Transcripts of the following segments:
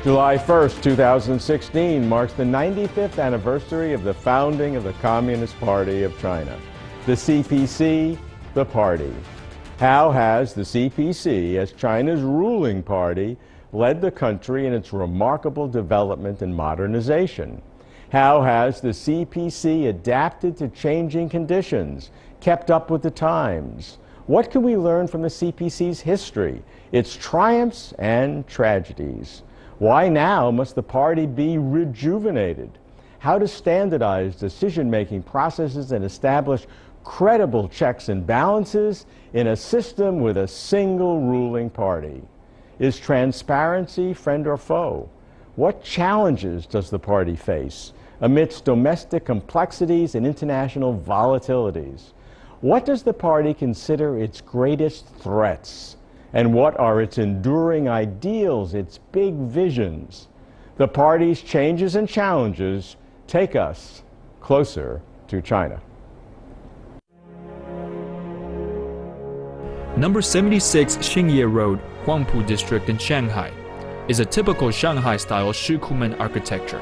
July 1st, 2016 marks the 95th anniversary of the founding of the Communist Party of China. The CPC, the party. How has the CPC, as China's ruling party, led the country in its remarkable development and modernization? How has the CPC adapted to changing conditions, kept up with the times? What can we learn from the CPC's history, its triumphs and tragedies? Why now must the party be rejuvenated? How to standardize decision-making processes and establish credible checks and balances in a system with a single ruling party? Is transparency friend or foe? What challenges does the party face amidst domestic complexities and international volatilities? What does the party consider its greatest threats? And what are its enduring ideals, its big visions? The party's changes and challenges take us closer to China. Number 76 Xingye Road, Huangpu District in Shanghai, is a typical Shanghai-style Shikumen architecture.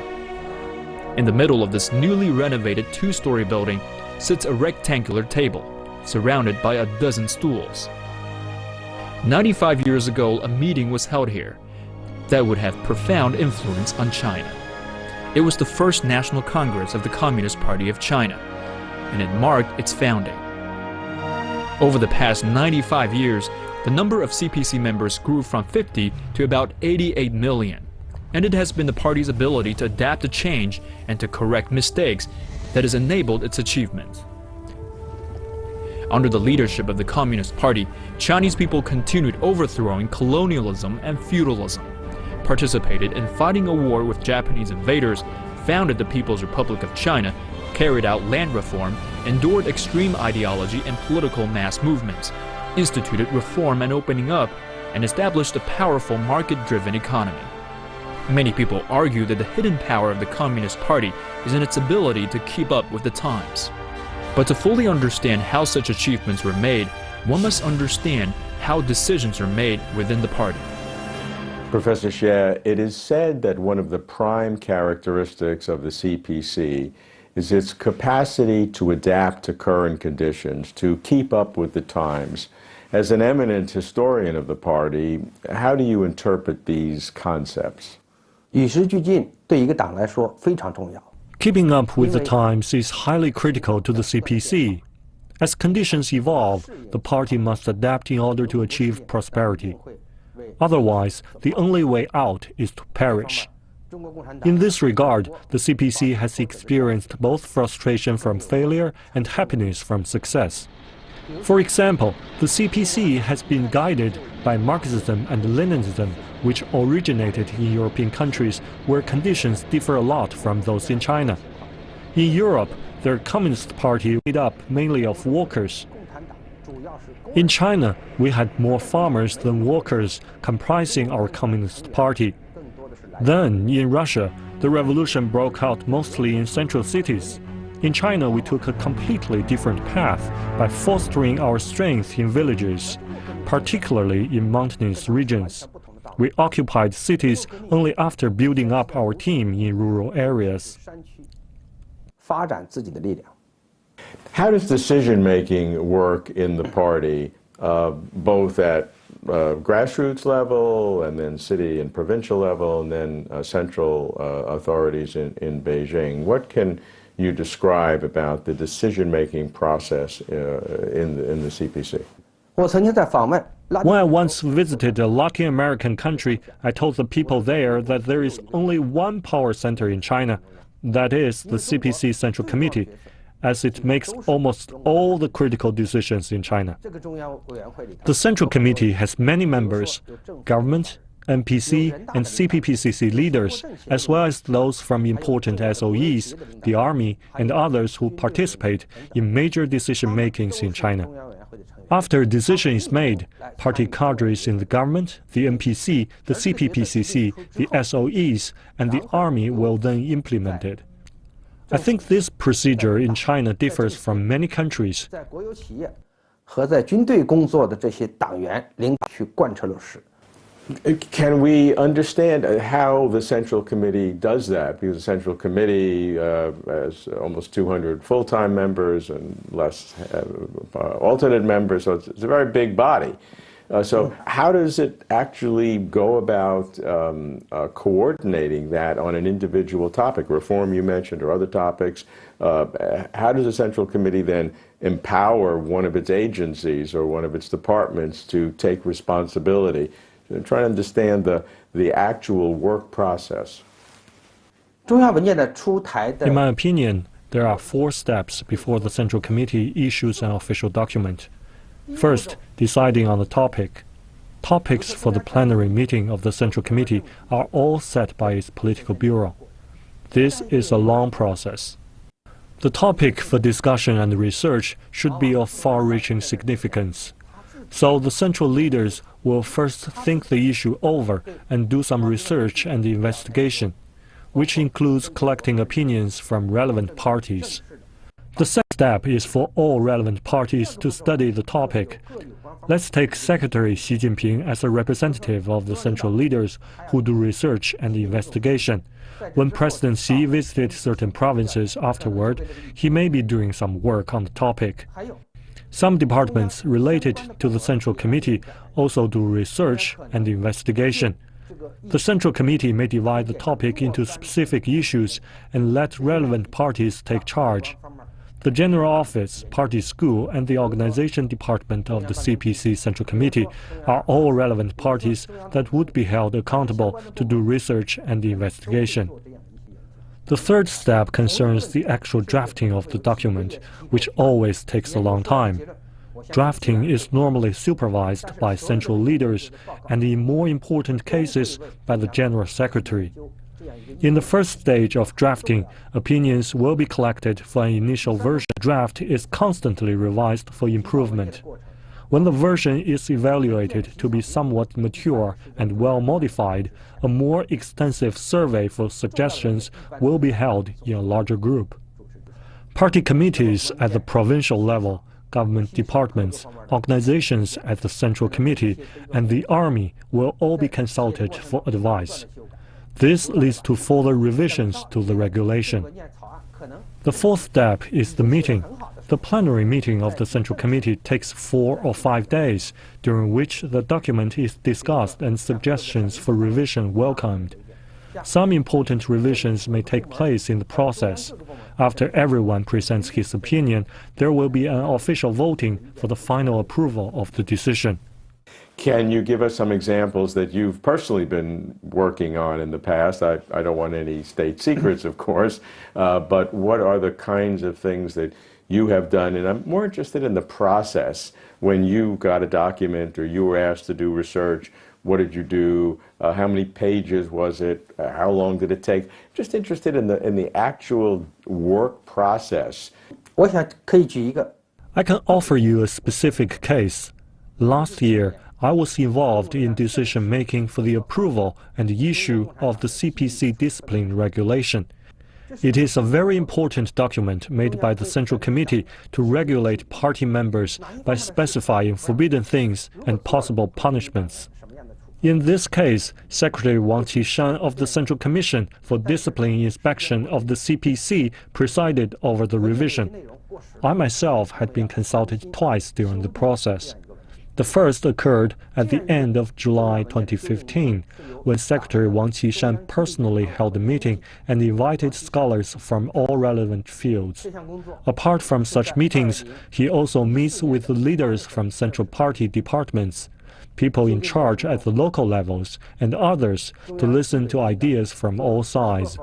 In the middle of this newly renovated two-story building sits a rectangular table, surrounded by a dozen stools. 95 years ago, a meeting was held here that would have profound influence on China. It was the first National Congress of the Communist Party of China, and it marked its founding. Over the past 95 years, the number of CPC members grew from 50 to about 88 million, and it has been the party's ability to adapt to change and to correct mistakes that has enabled its achievements. Under the leadership of the Communist Party, Chinese people continued overthrowing colonialism and feudalism, participated in fighting a war with Japanese invaders, founded the People's Republic of China, carried out land reform, endured extreme ideology and political mass movements, instituted reform and opening up, and established a powerful market-driven economy. Many people argue that the hidden power of the Communist Party is in its ability to keep up with the times. But to fully understand how such achievements were made, one must understand how decisions are made within the party. Professor Xie, it is said that one of the prime characteristics of the CPC is its capacity to adapt to current conditions, to keep up with the times. As an eminent historian of the party, how do you interpret these concepts? 与时俱进对一个党来说非常重要。 Keeping up with the times is highly critical to the CPC. As conditions evolve, the party must adapt in order to achieve prosperity. Otherwise, the only way out is to perish. In this regard, the CPC has experienced both frustration from failure and happiness from success. For example, the CPC has been guided by Marxism and Leninism, which originated in European countries where conditions differ a lot from those in China. In Europe, their Communist Party made up mainly of workers. In China, we had more farmers than workers comprising our Communist Party. Then, in Russia, the revolution broke out mostly in central cities. In China, we took a completely different path by fostering our strength in villages, particularly in mountainous regions. We occupied cities only after building up our team in rural areas. How does decision-making work in the party, both at grassroots level, and then city and provincial level, and then central authorities in Beijing? What can you describe about the decision-making process in the CPC? When I once visited a Latin American country, I told the people there that there is only one power center in China, that is the CPC Central Committee, as it makes almost all the critical decisions in China. The Central Committee has many members, government, NPC and CPPCC leaders, as well as those from important SOEs, the army, and others who participate in major decision-makings in China. After a decision is made, party cadres in the government, the NPC, the CPPCC, the SOEs, and the army will then implement it. I think this procedure in China differs from many countries. 和在军队工作的这些党员领导去贯彻落实。Can we understand how the Central Committee does that? Because the Central Committee has almost 200 full-time members and less alternate members, so it's a very big body. So how does it actually go about coordinating that on an individual topic, reform you mentioned or other topics? How does the Central Committee then empower one of its agencies or one of its departments to take responsibility? Try to understand the actual work process. In my opinion, there are 4 steps before the Central Committee issues an official document. First, deciding on the topic. Topics for the plenary meeting of the Central Committee are all set by its political bureau. This is a long process. The topic for discussion and research should be of far-reaching significance. So the central leaders will first think the issue over and do some research and investigation, which includes collecting opinions from relevant parties. The second step is for all relevant parties to study the topic. Let's take Secretary Xi Jinping as a representative of the central leaders who do research and investigation. When President Xi visited certain provinces afterward, he may be doing some work on the topic. Some departments related to the Central Committee also do research and investigation. The Central Committee may divide the topic into specific issues and let relevant parties take charge. The General Office, Party School, and the Organization Department of the CPC Central Committee are all relevant parties that would be held accountable to do research and investigation. The third step concerns the actual drafting of the document, which always takes a long time. Drafting is normally supervised by central leaders and in more important cases by the General Secretary. In the first stage of drafting, opinions will be collected for an initial version. The draft is constantly revised for improvement. When the version is evaluated to be somewhat mature and well modified, a more extensive survey for suggestions will be held in a larger group. Party committees at the provincial level, government departments, organizations at the Central Committee, and the Army will all be consulted for advice. This leads to further revisions to the regulation. The fourth step is the meeting. The plenary meeting of the Central Committee takes 4 or 5 days, during which the document is discussed and suggestions for revision welcomed. Some important revisions may take place in the process. After everyone presents his opinion, there will be an official voting for the final approval of the decision. Can you give us some examples that you've personally been working on in the past? I don't want any state secrets, of course, but what are the kinds of things that you have done? And I'm more interested in the process. When you got a document or you were asked to do research, what did you do? How many pages was it? How long did it take? Just interested in the actual work process. I can offer you a specific case. Last year, I was involved in decision-making for the approval and issue of the CPC discipline regulation. It is a very important document made by the Central Committee to regulate party members by specifying forbidden things and possible punishments. In this case, Secretary Wang Qishan of the Central Commission for Discipline Inspection of the CPC presided over the revision. I myself had been consulted twice during the process. The first occurred at the end of July 2015, when Secretary Wang Qishan personally held a meeting and invited scholars from all relevant fields. Apart from such meetings, he also meets with the leaders from central party departments, people in charge at the local levels, and others to listen to ideas from all sides.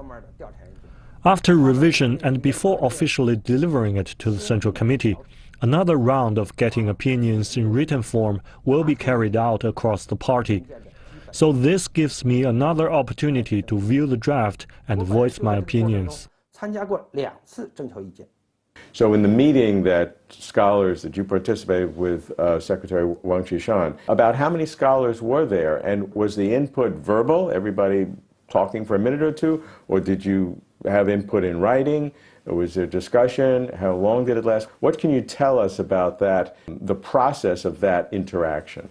After revision and before officially delivering it to the Central Committee, another round of getting opinions in written form will be carried out across the party. So this gives me another opportunity to view the draft and voice my opinions. So in the meeting that scholars that you participated with Secretary Wang Qishan, about how many scholars were there? And was the input verbal, everybody talking for a minute or two? Or did you have input in writing? Was there discussion? How long did it last? What can you tell us about that, the process of that interaction?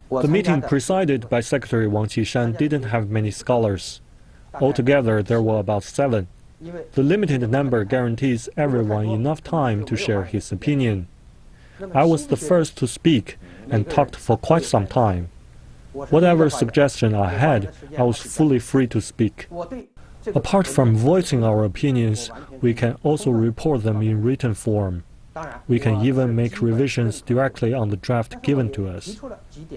The meeting presided by Secretary Wang Qishan didn't have many scholars. Altogether, there were about 7. The limited number guarantees everyone enough time to share his opinion. I was the first to speak and talked for quite some time. Whatever suggestion I had, I was fully free to speak. Apart from voicing our opinions, we can also report them in written form. We can even make revisions directly on the draft given to us.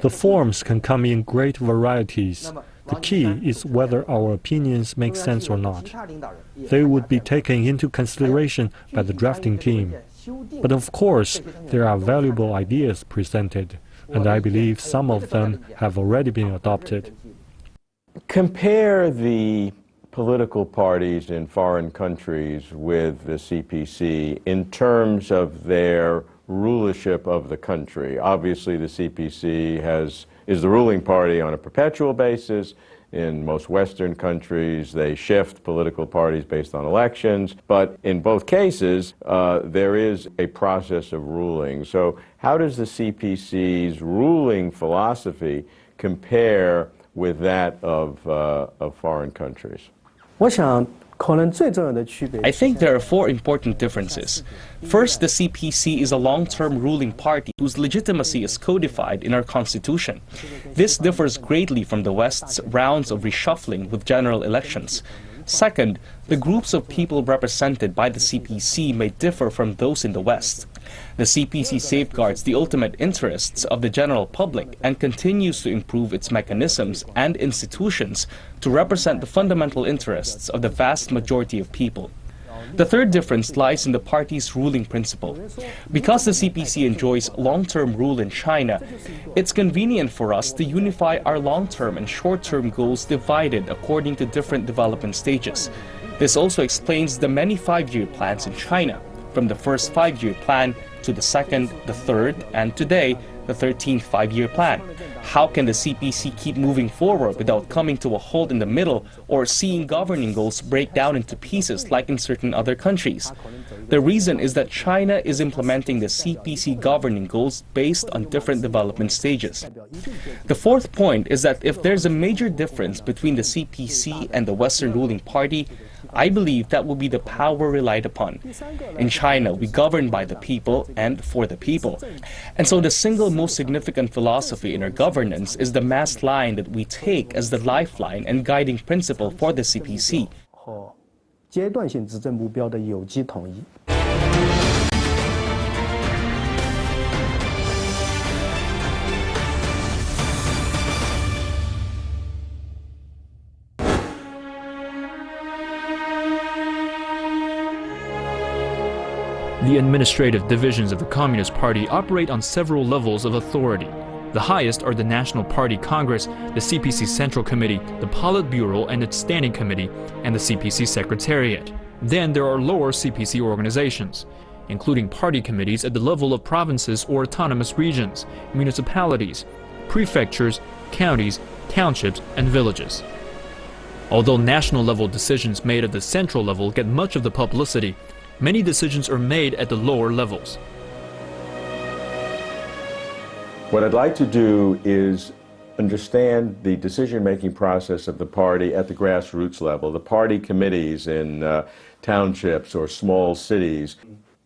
The forms can come in great varieties. The key is whether our opinions make sense or not. They would be taken into consideration by the drafting team. But of course, there are valuable ideas presented, and I believe some of them have already been adopted. Compare the political parties in foreign countries with the CPC in terms of their rulership of the country. Obviously, the CPC is the ruling party on a perpetual basis. In most Western countries, they shift political parties based on elections. But in both cases, there is a process of ruling. So how does the CPC's ruling philosophy compare with that of foreign countries? I think there are 4 important differences. First, the CPC is a long-term ruling party whose legitimacy is codified in our constitution. This differs greatly from the West's rounds of reshuffling with general elections. Second, the groups of people represented by the CPC may differ from those in the West. The CPC safeguards the ultimate interests of the general public and continues to improve its mechanisms and institutions to represent the fundamental interests of the vast majority of people. The third difference lies in the party's ruling principle. Because the CPC enjoys long-term rule in China, it's convenient for us to unify our long-term and short-term goals divided according to different development stages. This also explains the many 5-year plans in China, from the first 5-year plan to the second, the third, and today, the 13th 5-year plan. How can the CPC keep moving forward without coming to a halt in the middle or seeing governing goals break down into pieces like in certain other countries? The reason is that China is implementing the CPC governing goals based on different development stages. The fourth point is that if there's a major difference between the CPC and the Western ruling party, I believe that will be the power relied upon. In China, we govern by the people and for the people. And so the single most significant philosophy in our governance is the mass line that we take as the lifeline and guiding principle for the CPC. The administrative divisions of the Communist Party operate on several levels of authority. The highest are the National Party Congress, the CPC Central Committee, the Politburo and its Standing Committee, and the CPC Secretariat. Then there are lower CPC organizations, including party committees at the level of provinces or autonomous regions, municipalities, prefectures, counties, townships, and villages. Although national-level decisions made at the central level get much of the publicity, many decisions are made at the lower levels. What I'd like to do is understand the decision-making process of the party at the grassroots level, the party committees in townships or small cities.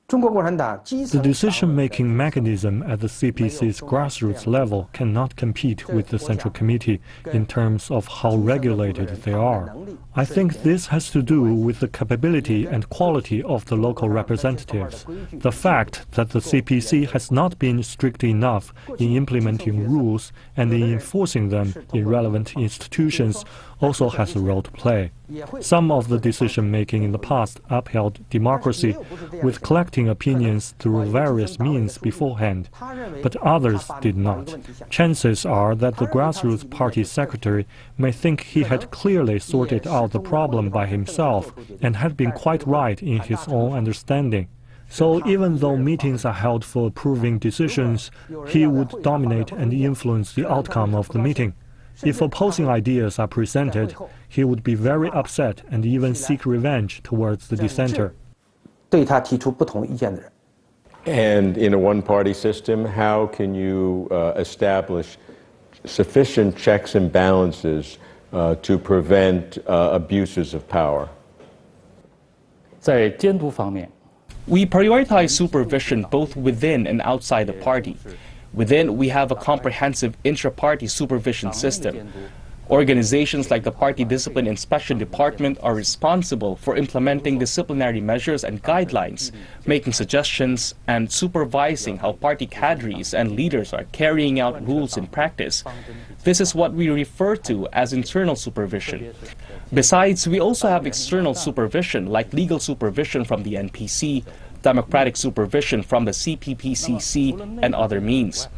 The decision-making mechanism at the CPC's grassroots level cannot compete with the Central Committee in terms of how regulated they are. I think this has to do with the capability and quality of the local representatives. The fact that the CPC has not been strict enough in implementing rules and in enforcing them in relevant institutions also has a role to play. Some of the decision-making in the past upheld democracy with collecting opinions through various means beforehand, but others did not. Chances are that the grassroots party secretary may think he had clearly sorted out the problem by himself and had been quite right in his own understanding. So even though meetings are held for approving decisions, he would dominate and influence the outcome of the meeting. If opposing ideas are presented, he would be very upset and even seek revenge towards the dissenter. And in a one-party system, how can you establish sufficient checks and balances to prevent abuses of power? 在监督方面， We prioritize supervision both within and outside the party. Within, we have a comprehensive intra-party supervision system. Organizations like the Party Discipline Inspection Department are responsible for implementing disciplinary measures and guidelines, making suggestions, and supervising how party cadres and leaders are carrying out rules in practice. This is what we refer to as internal supervision. Besides, we also have external supervision, like legal supervision from the NPC, democratic supervision from the CPPCC, and other means.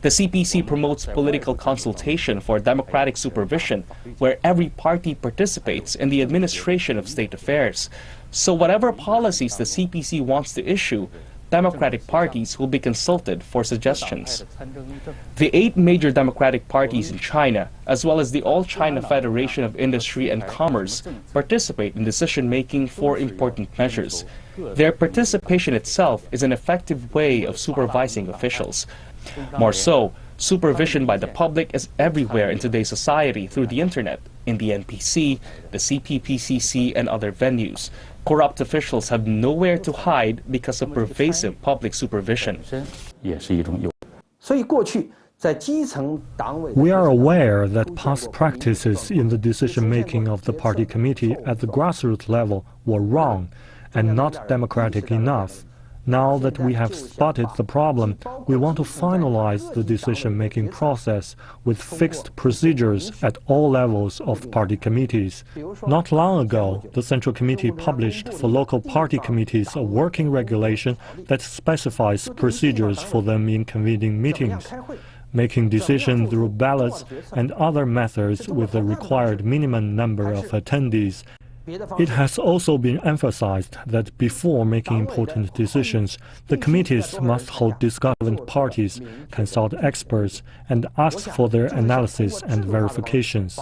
The CPC promotes political consultation for democratic supervision, where every party participates in the administration of state affairs. So whatever policies the CPC wants to issue, democratic parties will be consulted for suggestions. The 8 major democratic parties in China, as well as the All-China Federation of Industry and Commerce, participate in decision-making for important measures. Their participation itself is an effective way of supervising officials. More so, supervision by the public is everywhere in today's society through the internet, in the NPC, the CPPCC, and other venues. Corrupt officials have nowhere to hide because of pervasive public supervision. 也是一种诱。 所以过去在基层党委， We are aware that past practices in the decision-making of the party committee at the grassroots level were wrong and not democratic enough. Now that we have spotted the problem, we want to finalize the decision-making process with fixed procedures at all levels of party committees. Not long ago, the Central Committee published for local party committees a working regulation that specifies procedures for them in convening meetings, making decisions through ballots and other methods with the required minimum number of attendees. It has also been emphasized that before making important decisions, the committees must hold discussion parties, consult experts, and ask for their analysis and verifications.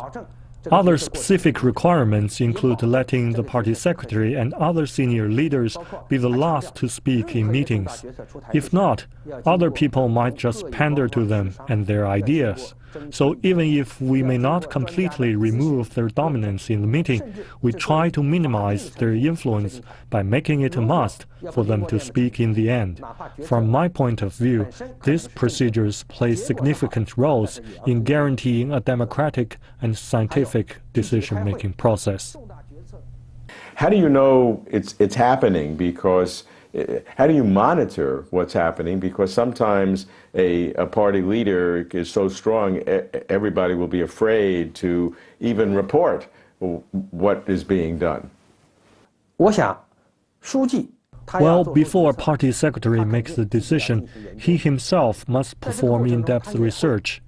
Other specific requirements include letting the party secretary and other senior leaders be the last to speak in meetings. If not, other people might just pander to them and their ideas. So even if we may not completely remove their dominance in the meeting, we try to minimize their influence by making it a must for them to speak in the end. From my point of view, these procedures play significant roles in guaranteeing a democratic and scientific decision-making process. How do you know it's happening? Because how do you monitor what's happening? Because sometimes a party leader is so strong, everybody will be afraid to even report what is being done. 我想，书记。 Well, before a party secretary makes the decision, he himself must perform in-depth research.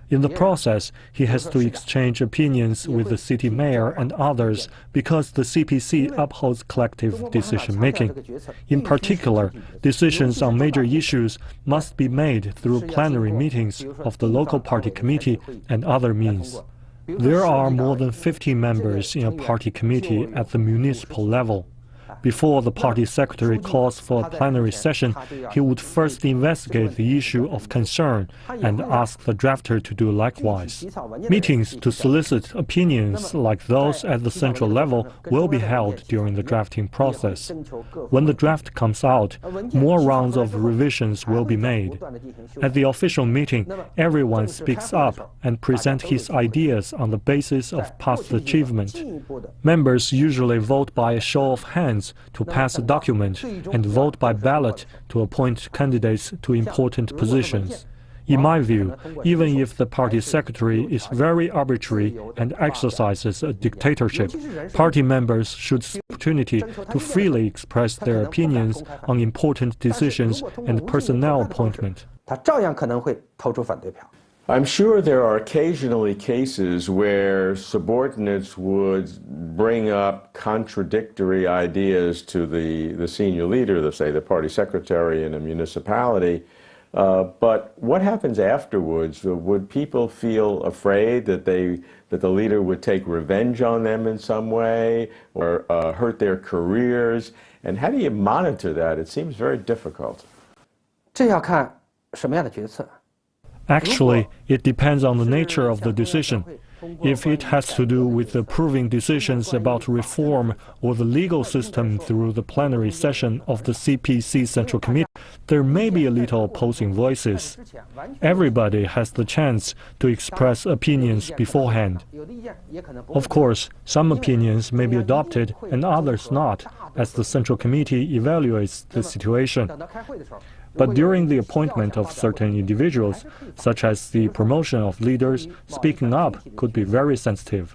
In the process, he has to exchange opinions with the city mayor and others because the CPC upholds collective decision-making. In particular, decisions on major issues must be made through plenary meetings of the local party committee and other means. There are more than 50 members in a party committee at the municipal level. Before the party secretary calls for a plenary session, he would first investigate the issue of concern and ask the drafter to do likewise. Meetings to solicit opinions like those at the central level will be held during the drafting process. When the draft comes out, more rounds of revisions will be made. At the official meeting, everyone speaks up and presents his ideas on the basis of past achievement. Members usually vote by a show of hands to pass a document and vote by ballot to appoint candidates to important positions. In my view, even if the party secretary is very arbitrary and exercises a dictatorship, party members should have the opportunity to freely express their opinions on important decisions and personnel appointment. 他照样可能会投出反对票。 I'm sure there are occasionally cases where subordinates would bring up contradictory ideas to the senior leader, let's say the party secretary in a municipality. But what happens afterwards? Would people feel afraid that the leader would take revenge on them in some way or hurt their careers? And how do you monitor that? It seems very difficult. 这要看什么样的决策。Actually, it depends on the nature of the decision. If it has to do with approving decisions about reform or the legal system through the plenary session of the CPC Central Committee, there may be a little opposing voices. Everybody has the chance to express opinions beforehand. Of course, some opinions may be adopted and others not, as the Central Committee evaluates the situation. But during the appointment of certain individuals, such as the promotion of leaders, speaking up could be very sensitive.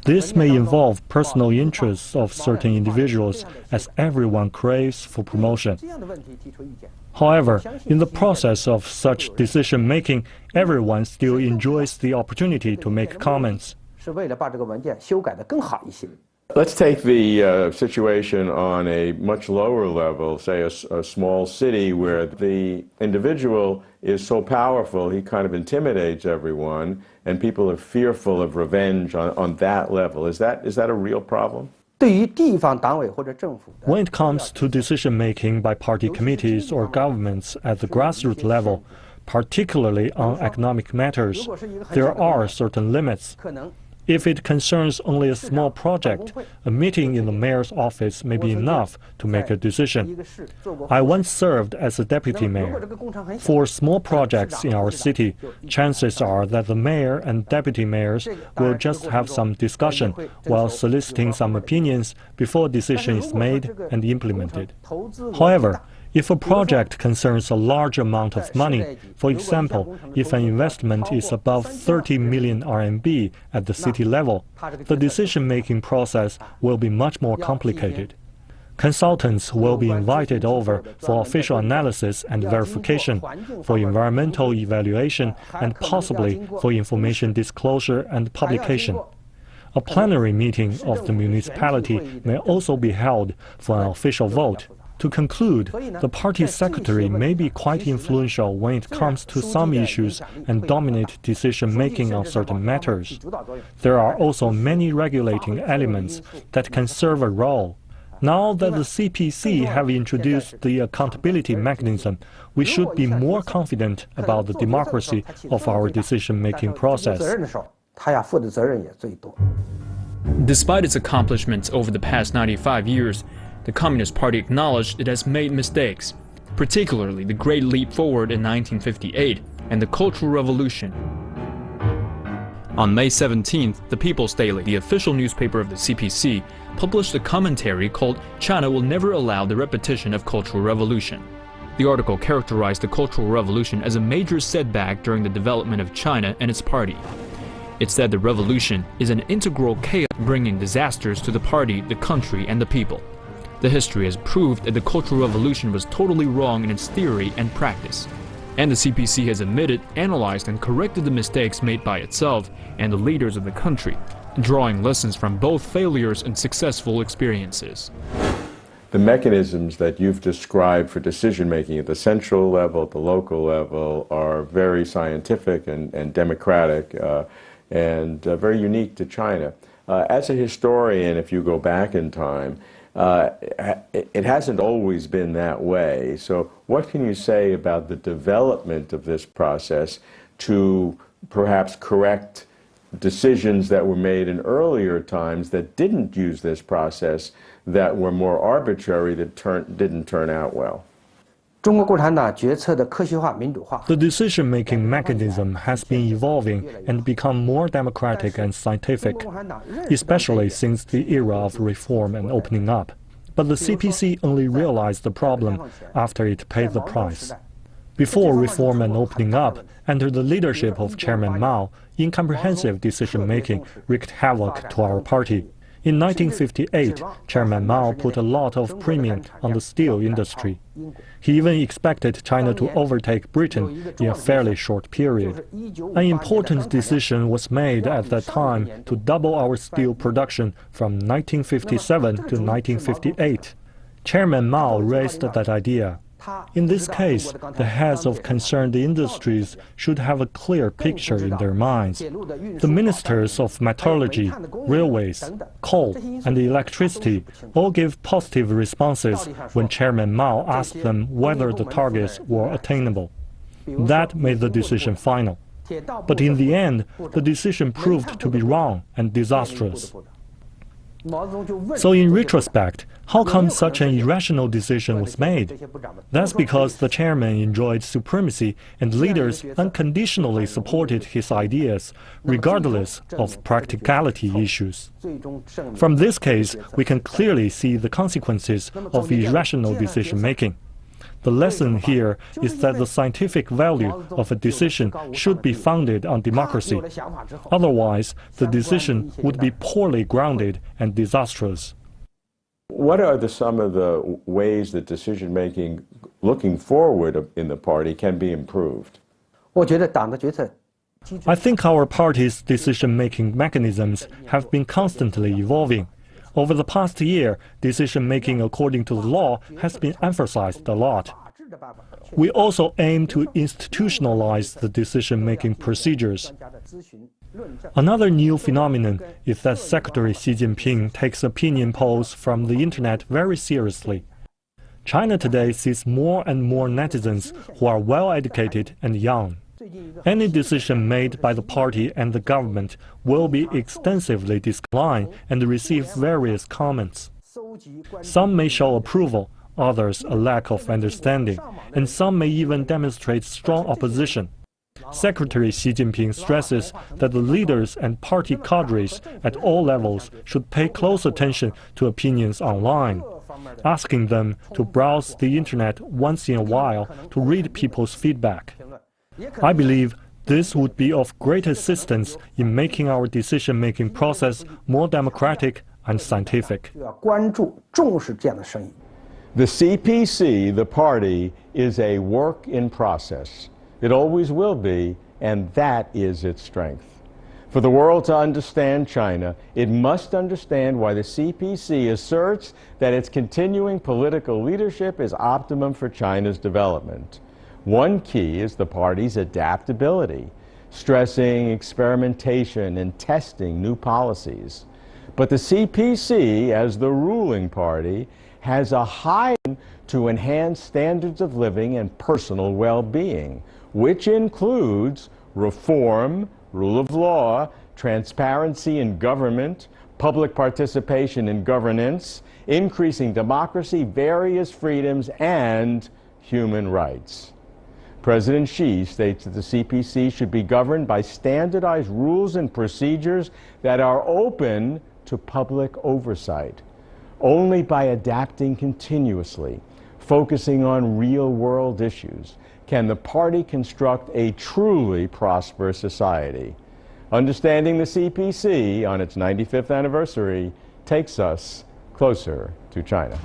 This may involve personal interests of certain individuals, as everyone craves for promotion. However, in the process of such decision-making, everyone still enjoys the opportunity to make comments. Let's take the situation on a much lower level, say a small city where the individual is so powerful he kind of intimidates everyone and people are fearful of revenge on that level. Is that a real problem? When it comes to decision-making by party committees or governments at the grassroots level, particularly on economic matters, there are certain limits. If it concerns only a small project, a meeting in the mayor's office may be enough to make a decision. I once served as a deputy mayor. For small projects in our city, chances are that the mayor and deputy mayors will just have some discussion while soliciting some opinions before a decision is made and implemented. However, if a project concerns a large amount of money, for example, if an investment is above 30 million RMB at the city level, the decision-making process will be much more complicated. Consultants will be invited over for official analysis and verification, for environmental evaluation, and possibly for information disclosure and publication. A plenary meeting of the municipality may also be held for an official vote. To conclude, the party secretary may be quite influential when it comes to some issues and dominate decision-making on certain matters. There are also many regulating elements that can serve a role. Now that the CPC have introduced the accountability mechanism, we should be more confident about the democracy of our decision-making process. Despite its accomplishments over the past 95 years, the Communist Party acknowledged it has made mistakes, particularly the Great Leap Forward in 1958 and the Cultural Revolution. On May 17th, the People's Daily, the official newspaper of the CPC, published a commentary called "China Will Never Allow the Repetition of Cultural Revolution." The article characterized the Cultural Revolution as a major setback during the development of China and its party. It said the revolution is an integral chaos bringing disasters to the party, the country, and the people. The history has proved that the Cultural Revolution was totally wrong in its theory and practice. And the CPC has admitted, analyzed, and corrected the mistakes made by itself and the leaders of the country, drawing lessons from both failures and successful experiences. The mechanisms that you've described for decision-making at the central level, at the local level, are very scientific and democratic and very unique to China. As a historian, if you go back in time, it hasn't always been that way. So what can you say about the development of this process to perhaps correct decisions that were made in earlier times that didn't use this process, that were more arbitrary, that didn't turn out well? The decision-making mechanism has been evolving and become more democratic and scientific, especially since the era of reform and opening up. But the CPC only realized the problem after it paid the price. Before reform and opening up, under the leadership of Chairman Mao, incomprehensive decision-making wreaked havoc to our party. In 1958, Chairman Mao put a lot of premium on the steel industry. He even expected China to overtake Britain in a fairly short period. An important decision was made at that time to double our steel production from 1957 to 1958. Chairman Mao raised that idea. In this case, the heads of concerned industries should have a clear picture in their minds. The ministers of metallurgy, railways, coal, and electricity all gave positive responses when Chairman Mao asked them whether the targets were attainable. That made the decision final. But in the end, the decision proved to be wrong and disastrous. So in retrospect, how come such an irrational decision was made? That's because the chairman enjoyed supremacy and leaders unconditionally supported his ideas, regardless of practicality issues. From this case, we can clearly see the consequences of irrational decision-making. The lesson here is that the scientific value of a decision should be founded on democracy. Otherwise, the decision would be poorly grounded and disastrous. What are some of the ways that decision-making looking forward in the party can be improved? I think our party's decision-making mechanisms have been constantly evolving. Over the past year, decision-making according to the law has been emphasized a lot. We also aim to institutionalize the decision-making procedures. Another new phenomenon is that Secretary Xi Jinping takes opinion polls from the internet very seriously. China today sees more and more netizens who are well-educated and young. Any decision made by the party and the government will be extensively discussed and receive various comments. Some may show approval, others a lack of understanding, and some may even demonstrate strong opposition. Secretary Xi Jinping stresses that the leaders and party cadres at all levels should pay close attention to opinions online, asking them to browse the internet once in a while to read people's feedback. I believe this would be of great assistance in making our decision-making process more democratic and scientific. The CPC, the party, is a work in process. It always will be, and that is its strength. For the world to understand China, it must understand why the CPC asserts that its continuing political leadership is optimum for China's development. One key is the party's adaptability, stressing experimentation and testing new policies. But the CPC, as the ruling party, has a high to enhance standards of living and personal well-being, which includes reform, rule of law, transparency in government, public participation in governance, increasing democracy, various freedoms, and human rights. President Xi states that the CPC should be governed by standardized rules and procedures that are open to public oversight. Only by adapting continuously, focusing on real-world issues, can the party construct a truly prosperous society. Understanding the CPC on its 95th anniversary takes us closer to China.